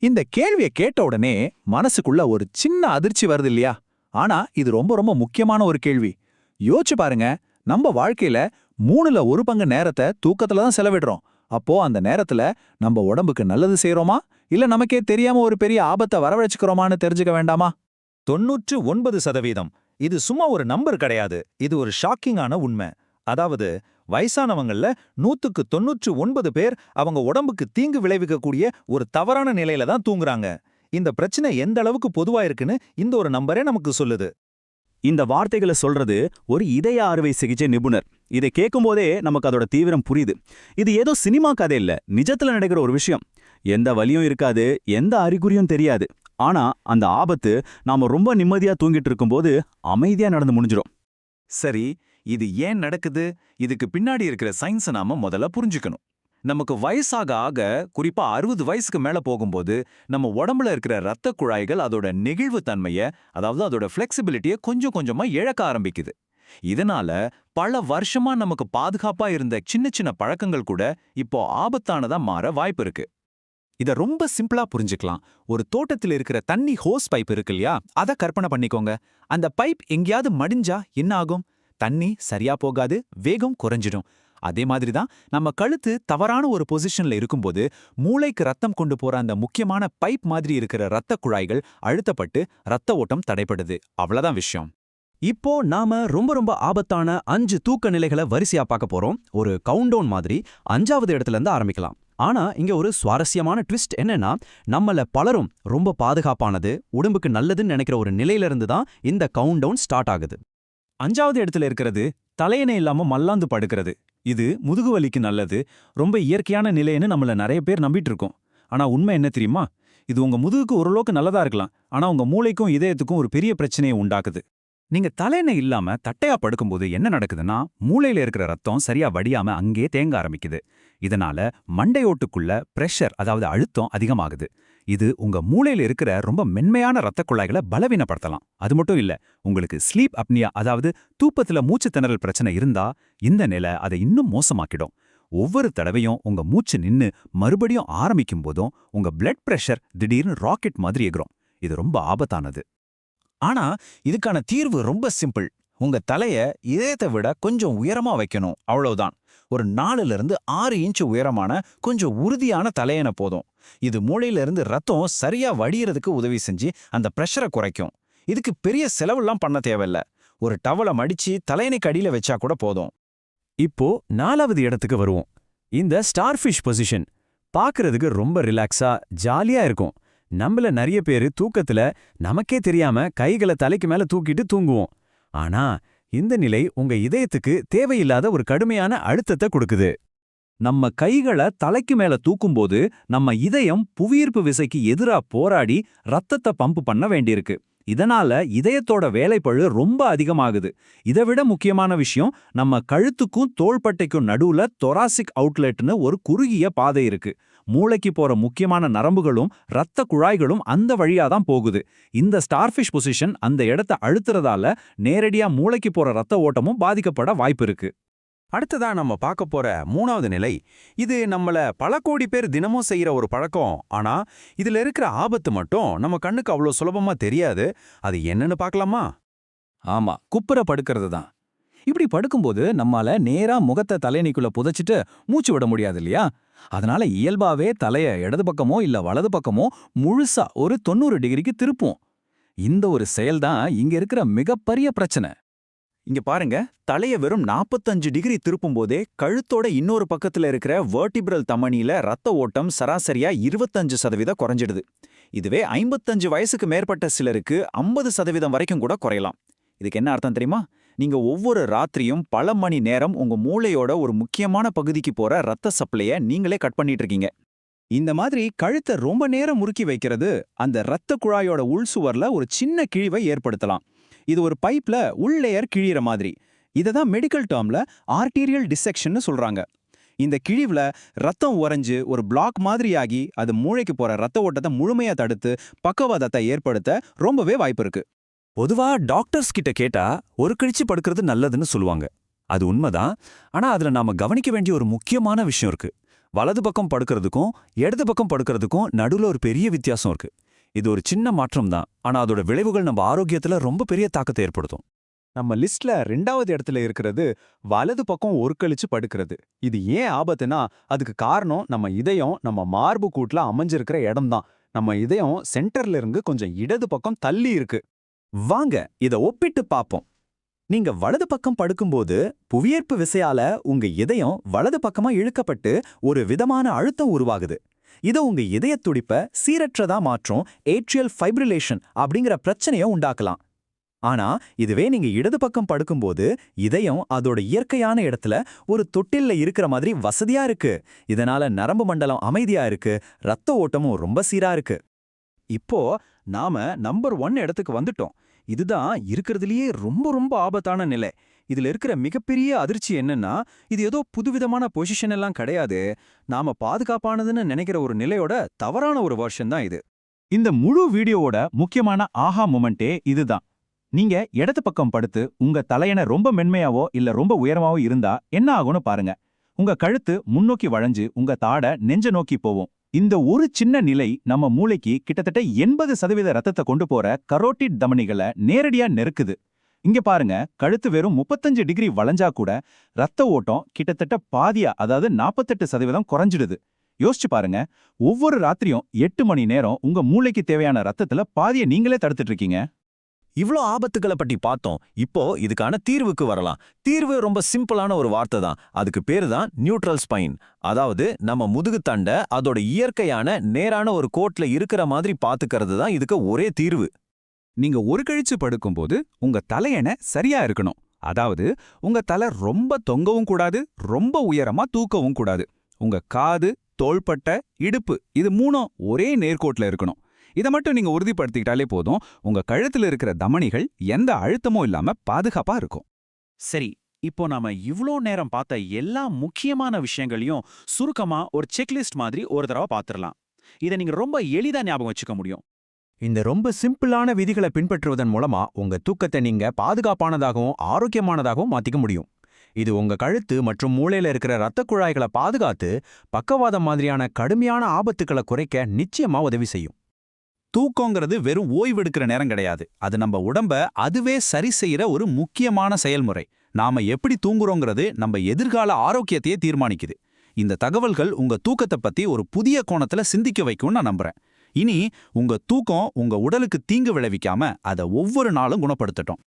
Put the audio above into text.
இந்த கேள்விய கேட்ட உடனே மனசுக்குள்ள ஒரு சின்ன அதிர்ச்சி வருது இல்லையா? ஆனா இது ரொம்ப ரொம்ப முக்கியமான ஒரு கேள்வி. யோசிச்சு பாருங்க, நம்ம வாழ்க்கையில மூணுல ஒரு பங்கு நேரத்தை தூக்கத்துல தான் செலவிடுறோம். அப்போ அந்த நேரத்துல நம்ம உடம்புக்கு நல்லது செய்றோமா, இல்ல நமக்கே தெரியாம ஒரு பெரிய ஆபத்தை வரவழைச்சுக்கிறோமான்னு தெரிஞ்சுக்க வேண்டாமா? 99% இது சும்மா ஒரு நம்பர் கிடையாது. இது ஒரு ஷாக்கிங்கான உண்மை. அதாவது வயசானவங்கள்ல 100க்கு 99 பேர் அவங்க உடம்புக்கு தீங்கு விளைவிக்கக்கூடிய ஒரு தவறான நிலையில தான் தூங்குறாங்க. இந்த பிரச்சனை எந்த அளவுக்கு பொதுவா இருக்குன்னு இந்த ஒரு நம்பரே நமக்கு சொல்லுது. இந்த வார்த்தைகளை சொல்றது ஒரு இதய அறுவை சிகிச்சை நிபுணர். இதை கேட்கும்போதே நமக்கு அதோட தீவிரம் புரியுது. இது ஏதோ சினிமா கதை இல்ல, நிஜத்துல நடக்கிற ஒரு விஷயம். எந்த வலியும் இருக்காது, எந்த அறிகுறியும் தெரியாது. ஆனா அந்த ஆபத்து நாம ரொம்ப நிம்மதியா தூங்கிட்டு இருக்கும்போது அமைதியா நடந்து முடிஞ்சிடும். சரி, இது ஏன் நடக்குது? இதுக்கு பின்னாடி இருக்கிற சயின்ஸை நாம முதல்ல புரிஞ்சுக்கணும். நமக்கு வயசாக ஆக, குறிப்பா 60 வயசுக்கு மேல போகும்போது நம்ம உடம்புல இருக்கிற ரத்த குழாய்கள் அதோட நெகிழ்வு தன்மைய, அதாவது அதோட ஃபிளெக்சிபிலிட்டியை கொஞ்சம் கொஞ்சமா இழக்க ஆரம்பிக்குது. இதனால பல வருஷமா நமக்கு பாதுகாப்பா இருந்த சின்ன சின்ன பழக்கங்கள் கூட இப்போ ஆபத்தானதா மாற வாய்ப்பு இருக்கு. இத ரொம்ப சிம்பிளா புரிஞ்சுக்கலாம். ஒரு தோட்டத்தில் இருக்கிற தண்ணி ஹோஸ் பைப் இருக்கு இல்லையா? அத கற்பனை பண்ணிக்கோங்க. அந்த பைப் எங்கேயாவது மடிஞ்சா என்ன ஆகும்? தண்ணி சரியா போகாது, வேகம் குறைஞ்சிடும். அதே மாதிரி தான் நம்ம கழுத்து தவறான ஒரு பொசிஷன்ல இருக்கும்போது மூளைக்கு ரத்தம் கொண்டு போற அந்த முக்கியமான பைப் மாதிரி இருக்கிற ரத்த குழாய்கள் அழுத்தப்பட்டு ரத்த ஓட்டம் தடைப்படுது. அவ்வளவுதான் விஷயம். இப்போ நாம ரொம்ப ரொம்ப ஆபத்தான 5 தூக்க நிலைகளை வரிசையா பார்க்க போறோம். ஒரு கவுண்டவுன் மாதிரி 5வது இடத்துல இருந்து ஆரம்பிக்கலாம். ஆனா இங்க ஒரு சுவாரஸ்யமான ட்விஸ்ட் என்னன்னா, நம்மள பலரும் ரொம்ப பாதுகாப்பானது, உடம்புக்கு நல்லதுன்னு நினைக்கிற ஒரு நிலையில இருந்து தான் இந்த கவுண்டவுன் ஸ்டார்ட் ஆகுது. 5வது இடத்துல இருக்கிறது தலையணை இல்லாம மல்லாந்து படுக்கிறது. இது முதுகு வலிக்கு நல்லது, ரொம்ப இயற்கையான நிலைன்னு நம்மள நிறைய பேர் நம்பிட்டு இருக்கோம். ஆனா உண்மை என்ன தெரியுமா? இது உங்க முதுகுக்கு ஓரளவுக்கு நல்லதா இருக்கலாம், ஆனா உங்க மூளைக்கும் இதயத்துக்கும் ஒரு பெரிய பிரச்சனையை உண்டாக்குது. நீங்க தலையணை இல்லாம தட்டையா படுக்கும்போது என்ன நடக்குதுன்னா, மூளையில இருக்கிற ரத்தம் சரியா வடியாம அங்கே தேங்க ஆரம்பிக்குது. இதனால மண்டையோட்டுக்குள்ள பிரஷர், அதாவது அழுத்தம் அதிகமாகுது. இது உங்க மூளையில இருக்கிற ரொம்ப மென்மையான ரத்த குழாய்களை பலவீனப்படுத்தலாம். அது மட்டும் இல்ல, உங்களுக்கு ஸ்லீப் அப்னியா, அதாவது தூக்கத்துல மூச்சு திணறல் பிரச்சனை இருந்தா இந்த நிலை அதை இன்னும் மோசமாக்கிடும். ஒவ்வொரு தடவையும் உங்க மூச்சு நின்னு மறுபடியும் ஆரம்பிக்கும் போதும் உங்க பிளட் பிரஷர் திடீர்னு ராக்கெட் மாதிரி எகிரும். இது ரொம்ப ஆபத்தானது. ஆனா இதுக்கான தீர்வு ரொம்ப சிம்பிள். உங்க தலைய இதயத்தை விட கொஞ்சம் உயரமா வைக்கணும், அவ்வளவுதான். ஒரு 4ல இருந்து 6 இன்ச் உயரமான கொஞ்சம் உறுதியான தலையணை போதும். இது மூளையில இருந்து ரத்தம் சரியா வடியறதுக்கு உதவி செஞ்சு அந்த பிரஷரை குறைக்கும். இதுக்கு பெரிய செலவுலாம் பண்ண தேவையில்ல. ஒரு டவலை மடிச்சு தலையணைக்கு அடியில வச்சா கூட போதும். இப்போ 4வது இடத்துக்கு வருவோம். இந்த ஸ்டார்ஃபிஷ் பொசிஷன் பார்க்கறதுக்கு ரொம்ப ரிலாக்ஸா ஜாலியா இருக்கும். நம்மள நிறைய பேரு தூக்கத்துல நமக்கே தெரியாம கைகளை தலைக்கு மேல தூக்கிட்டு தூங்குவோம். ஆனா இந்த நிலை உங்க இதயத்துக்கு தேவையில்லாத ஒரு கடுமையான அழுத்தத்தை கொடுக்குது. நம்ம கைகளை தலைக்கு மேல தூக்கும்போது நம்ம இதயம் புவியீர்ப்பு விசைக்கு எதிரா போராடி ரத்தத்தை பம்ப் பண்ண வேண்டியிருக்கு. இதனால இதயத்தோட வேலைப்பழு ரொம்ப அதிகமாகுது. இதை விட முக்கியமான விஷயம், நம்ம கழுத்துக்கும் தோள்பட்டைக்கும் நடுவுல தொராசிக் அவுட்லெட்னு ஒரு குறுகிய பாதை இருக்கு. மூளைக்கு போற முக்கியமான நரம்புகளும் ரத்த குழாய்களும் அந்த வழியா தான் போகுது. இந்த ஸ்டார்ஃபிஷ் பொசிஷன் அந்த இடத்தை அழுத்துறதால நேரடியா மூளைக்கு போற ரத்த ஓட்டமும் பாதிக்கப்பட வாய்ப்பு இருக்கு. அடுத்ததா நம்ம பார்க்க போற 3வது நிலை, இது நம்மள பல கோடி பேர் தினமும் செய்யற ஒரு பழக்கம். ஆனா இதுல இருக்கிற ஆபத்து மட்டும் நம்ம கண்ணுக்கு அவ்வளோ சுலபமா தெரியாது. அது என்னன்னு பார்க்கலாமா? ஆமா, குப்புற படுக்கிறது தான். இப்படி படுக்கும்போது நம்மால நேரா முகத்தை தலையணைக்குள்ள புதைச்சிட்டு மூச்சு விட முடியாது இல்லையா? அதனால இயல்பாவே தலைய இடது பக்கமோ இல்ல வலது பக்கமோ முழுசா ஒரு 90 டிகிரிக்கு திருப்பும். இந்த ஒரு செயல்தான் இங்க இருக்கிற மிகப்பெரிய பிரச்சனை. இங்க பாருங்க, தலைய வெறும் 45 டிகிரி திருப்பும் போதே கழுத்தோட இன்னொரு பக்கத்துல இருக்கிற வெர்டிபிரல் தமனியில ரத்த ஓட்டம் சராசரியா 25% குறைஞ்சிடுது. இதுவே 55 வயசுக்கு மேற்பட்ட சிலருக்கு 50% வரைக்கும் கூட குறையலாம். இதுக்கு என்ன அர்த்தம் தெரியுமா? நீங்க ஒவ்வொரு ராத்திரியும் பல மணி நேரம் உங்க மூளையோட ஒரு முக்கியமான பகுதிக்கு போற ரத்த சப்ளைய நீங்களே கட் பண்ணிட்டு இருக்கீங்க. இந்த மாதிரி கழுத்தை ரொம்ப நேரம் முறுக்கி வைக்கிறது அந்த ரத்த குழாயோட உள்சுவர்ல ஒரு சின்ன கிழிவை ஏற்படுத்தலாம். இது ஒரு பைப்ல உள் லேயர் கிழிற மாதிரி. இதை தான் மெடிக்கல் டேர்ம்ல ஆர்டீரியல் டிசெக்ஷன்னு சொல்றாங்க. இந்த கிழிவுல ரத்தம் உறைஞ்சு ஒரு பிளாக் மாதிரியாகி அது மூளைக்கு போற ரத்த ஓட்டத்தை முழுமையா தடுத்து பக்கவாதத்தை ஏற்படுத்த ரொம்பவே வாய்ப்பு இருக்கு. பொதுவா டாக்டர்ஸ் கிட்ட கேட்டா ஒரு கழிச்சு படுக்கிறது நல்லதுன்னு சொல்லுவாங்க. அது உண்மைதான். ஆனா அதுல நாம கவனிக்க வேண்டிய ஒரு முக்கியமான விஷயம் இருக்கு. வலது பக்கம் படுக்கிறதுக்கும் இடது பக்கம் படுக்கிறதுக்கும் நடுவுல ஒரு பெரிய வித்தியாசம் இருக்கு. இது ஒரு சின்ன மாற்றம் தான், ஆனா அதோட விளைவுகள் நம்ம ஆரோக்கியத்துல ரொம்ப பெரிய தாக்கத்தை ஏற்படுத்தும். நம்ம லிஸ்ட்ல 2வது இடத்துல இருக்கிறது வலது பக்கம் ஒருக்களிச்சு படுக்கிறது. இது ஏன் ஆபத்துனா, அதுக்கு காரணம் நம்ம இதயம் நம்ம மார்பு கூட்டுல அமைஞ்சிருக்கிற இடம்தான். நம்ம இதயம் சென்டர்ல இருந்து கொஞ்சம் இடது பக்கம் தள்ளி இருக்கு. வாங்க இத ஒப்பிட்டு பாப்போம். நீங்க வலது பக்கம் படுக்கும்போது புவியீர்ப்பு விசையால உங்க இதயம் வலது பக்கமா இழுக்கப்பட்டு ஒரு விதமான அழுத்தம் உருவாகுது. இது உங்க இதயத் துடிப்ப சீரற்றதா மாற்றும் ஏட்ரியல் ஃபைப்ரிலேஷன் அப்படிங்கிற பிரச்சனையை உண்டாக்கலாம். ஆனா இதுவே நீங்க இடது பக்கம் படுக்கும்போது இதயம் அதோட இயற்கையான இடத்துல ஒரு தொட்டில்ல இருக்கிற மாதிரி வசதியா இருக்கு. இதனால நரம்பு மண்டலம் அமைதியா இருக்கு, ரத்த ஓட்டமும் ரொம்ப சீரா இருக்கு. இப்போ நாம நம்பர் 1 இடத்துக்கு வந்துட்டோம். இதுதான் இருக்கிறதுலயே ரொம்ப ரொம்ப ஆபத்தான நிலை. இதுல இருக்கிற மிகப்பெரிய அதிர்ச்சி என்னன்னா, இது ஏதோ புதுவிதமான பொசிஷன் எல்லாம் கிடையாது. நாம பாதுகாப்பானதுன்னு நினைக்கிற ஒரு நிலையோட தவறான ஒரு வெர்ஷன் தான் இது. இந்த முழு வீடியோவோட முக்கியமான ஆஹா மொமெண்டே இதுதான். நீங்க இடது பக்கம் படுத்து உங்க தலையணை ரொம்ப மென்மையாவோ இல்ல ரொம்ப உயரமாவோ இருந்தா என்ன ஆகும்னு பாருங்க. உங்க கழுத்து முன்னோக்கி வளைஞ்சு உங்க தாடை நெஞ்ச நோக்கி போகும். இந்த ஒரு சின்ன நிலை நம்ம மூளைக்கு கிட்டத்தட்ட 80% ரத்தத்தை கொண்டு போற கரோட்டிட் தமனிகளை நேரடியா நெருக்குது. இங்க பாருங்க, கழுத்து வெறும் 35 டிகிரி வளைஞ்சா கூட ரத்த ஓட்டம் கிட்டத்தட்ட பாதியா, அதாவது 48% குறைஞ்சிடுது. யோசிச்சு பாருங்க, ஒவ்வொரு ராத்திரியும் 8 மணி நேரம் உங்க மூளைக்கு தேவையான ரத்தத்துல பாதியை நீங்களே தடுத்துட்டு இருக்கீங்க. இவ்ளோ ஆபத்துக்களை பற்றி பார்த்தோம். இப்போ இதுக்கான தீர்வுக்கு வரலாம். தீர்வு ரொம்ப சிம்பிளான ஒரு வார்த்தை தான். அதுக்கு பேரு தான் நியூட்ரல் ஸ்பைன். அதாவது நம்ம முதுகுத்தண்டை அதோட இயற்கையான நேரான ஒரு கோட்ல இருக்கிற மாதிரி பாத்துக்கிறது தான் இதுக்கு ஒரே தீர்வு. நீங்க ஒரு கழிச்சு படுக்கும்போது உங்க தலையணை சரியா இருக்கணும். அதாவது உங்க தலை ரொம்ப தொங்கவும் கூடாது, ரொம்ப உயரமா தூக்கவும் கூடாது. உங்க காது, தோள்பட்டை, இடுப்பு இது 3ம் ஒரே நேர்கோட்ல இருக்கணும். இதை மட்டும் நீங்க உறுதிப்படுத்திக்கிட்டாலே போதும், உங்க கழுத்துல இருக்கிற தமனிகள் எந்த அழுத்தமும் இல்லாம பாதுகாப்பா இருக்கும். சரி, இப்போ நாம இவ்ளோ நேரம் பார்த்த எல்லா முக்கியமான விஷயங்களையும் சுருக்கமா ஒரு செக்லிஸ்ட் மாதிரி ஒரு தடவை பார்த்துடலாம். இதை நீங்க ரொம்ப எளிதா ஞாபகம் வச்சுக்க முடியும். இந்த ரொம்ப சிம்பிளான விதிகளை பின்பற்றுவதன் மூலமா உங்க தூக்கத்தை நீங்க பாதுகாப்பானதாகவும் ஆரோக்கியமானதாகவும் மாத்திக்க முடியும். இது உங்க கழுத்து மற்றும் மூளையில இருக்கிற இரத்த குழாய்களை பாதுகாத்து பக்கவாதம் மாதிரியான கடுமையான ஆபத்துக்களை குறைக்க நிச்சயமா உதவி செய்யும். தூக்கங்கிறது வெறும் ஓய்வெடுக்கிற நேரம் கிடையாது. அது நம்ம உடம்ப அதுவே சரி செய்யற ஒரு முக்கியமான செயல்முறை. நாம எப்படி தூங்குறோங்கிறது நம்ம எதிர்கால ஆரோக்கியத்தையே தீர்மானிக்குது. இந்த தகவல்கள் உங்க தூக்கத்தை பத்தி ஒரு புதிய கோணத்துல சிந்திக்க வைக்கும்னு நான் நம்புறேன். இனி உங்க தூக்கம் உங்க உடலுக்கு தீங்கு விளைவிக்காம அதை ஒவ்வொரு நாளும் குணப்படுத்தட்டும்.